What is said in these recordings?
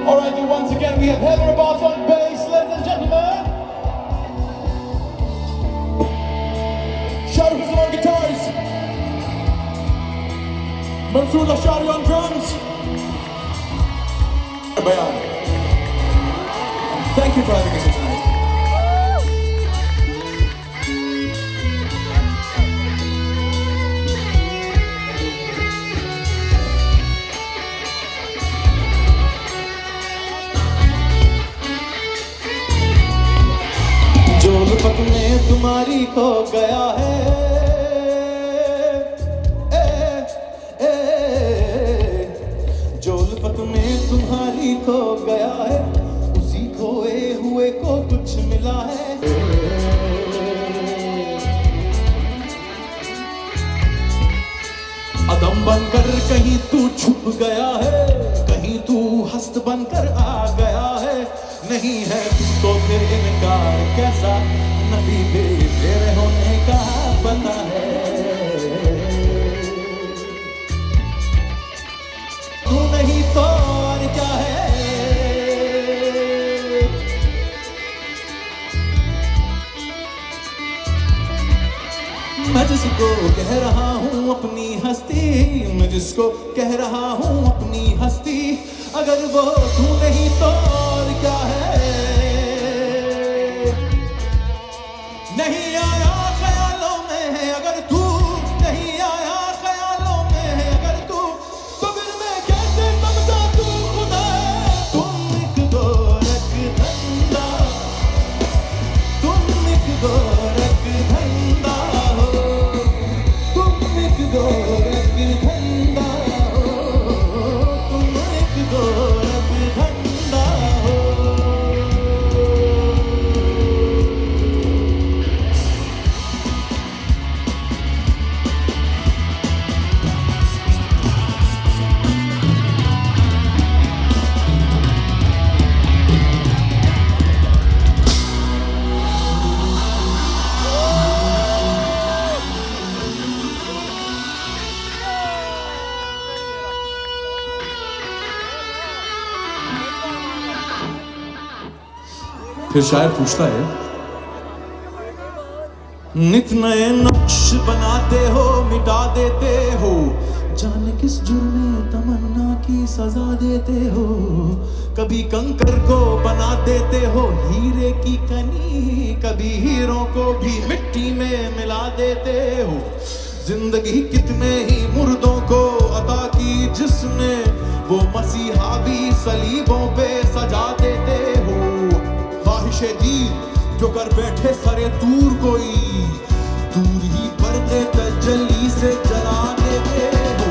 Alrighty, once again we have Heather Abbas on bass, ladies and gentlemen. Shahrukh Hussain on guitars. Mansoor Lashari on drums. Bayan. Thank you for having us here tonight. जो लुपक में तुम्हारी खो गया है, जो लुपक में तुम्हारी खो गया है, उसी खोए हुए को कुछ मिला है। अदम बनकर कहीं तू छुप गया है, कहीं तू हस्त बनकर आ गया है। नहीं है तुमको फिर इनकार कैसा, नबी दे तेरे होने का पता है। तू नहीं तो और क्या है। मैं जिसको कह रहा हूँ अपनी हस्ती, मैं जिसको कह रहा हूँ अपनी हस्ती, अगर वो तू नहीं तो और क्या है। नहीं आया ख्यालों में अगर तू, नहीं आया ख्यालों में अगर तू, तो फिर मैं कैसे समझा तू खुदा। तुम एक गोरख धंधा, तुम एक गोरख धंधा हो, तुम एक गोरख धंधा हो, तुम एक गोरख धंधा हो। फिर शायर पूछता है, नित नए नक्श बनाते हो मिटा देते हो, जाने किस जुर्मे तमन्ना की सजा देते हो। कभी कंकर को बना देते हो हीरे की कनी, कभी हीरों को भी मिट्टी में मिला देते हो। जिंदगी कितने ही मुर्दों को अता की जिसने, वो मसीहा भी सलीबों पे सजा देते हो। ख्वाहिशे दी जो कर बैठे सरे दूर कोई, दूर ही पर्दे तजल्ली से जला देते हो।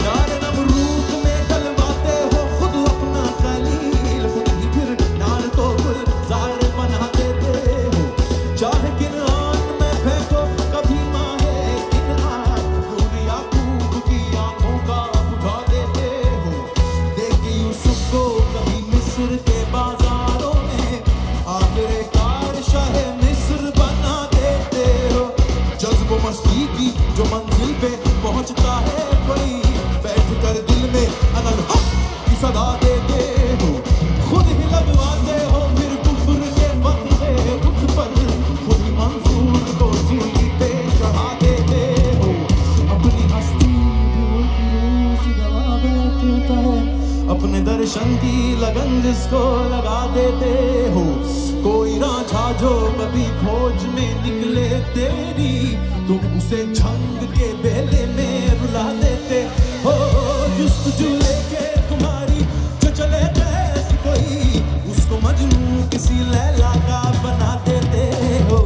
नार नमरूद में डलवाते हो खुद अपना खलील, खुद ही फिर नार को गुलजार बना देते हो। चाहे किन आंख में फेंको कभी माहे किन आंख, नूर याकूब की आंखों का बुझा देते हो। देख यूसुफ को कभी मिस्र के बाजारों में आखिरकार शाहे मिस्र बना देते हो। जज्ब मस्ती की जो मंजिल पे पहुंचता है कोई, बैठ कर दिल में अनल हक की सदा देते हो। खुद ही लगवाते हो फिर कुफ्र के फतवे उस पर, खुद ही मंसूर को सूली पे चढ़ा देते हो। अपनी हस्ती रोज गवा बैठता है, अपने दर्शन की लगन जिसको लगा देते हो। कोई राझा जो कभी खोज में निकले तेरी, तुम उसे झंग के बेले में रुला देते हो। जुस्तजू लेके तुम्हारी जो चले जैसी कोई, उसको मजनू किसी लैला का बना देते हो।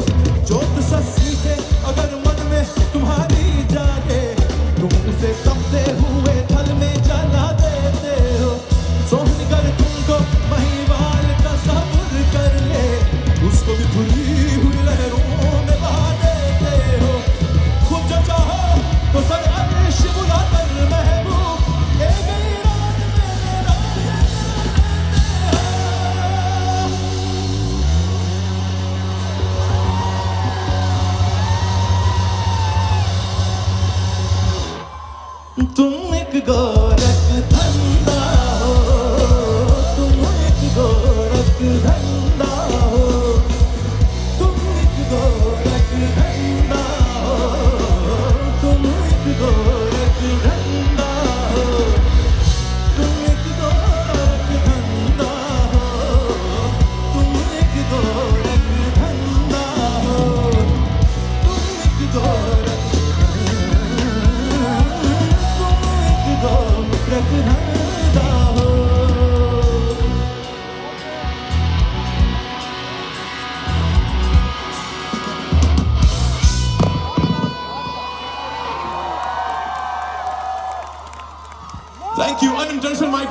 जोत सस्ती है अगर मन में तुम्हारी जागे, तुम उसे तपते हुए थल में जला देते हो। सोहन कर तुमको महिवाल का सब्र कर ले, उसको भी खुली हुई लहरों में बहा देते हो। खुद जो चाहो तो सर अर्श बुला कर महबूब, ए मेरा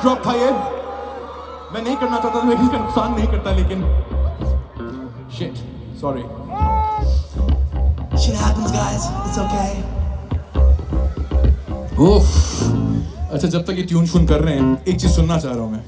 ड्रॉप था ये, मैं नहीं करना चाहता था, मैं किसी का नुकसान नहीं करता, लेकिन shit, sorry. Shit happens, guys. It's okay. उफ, अच्छा जब तक ये ट्यून शुन कर रहे हैं, एक चीज सुनना चाह रहा हूं मैं।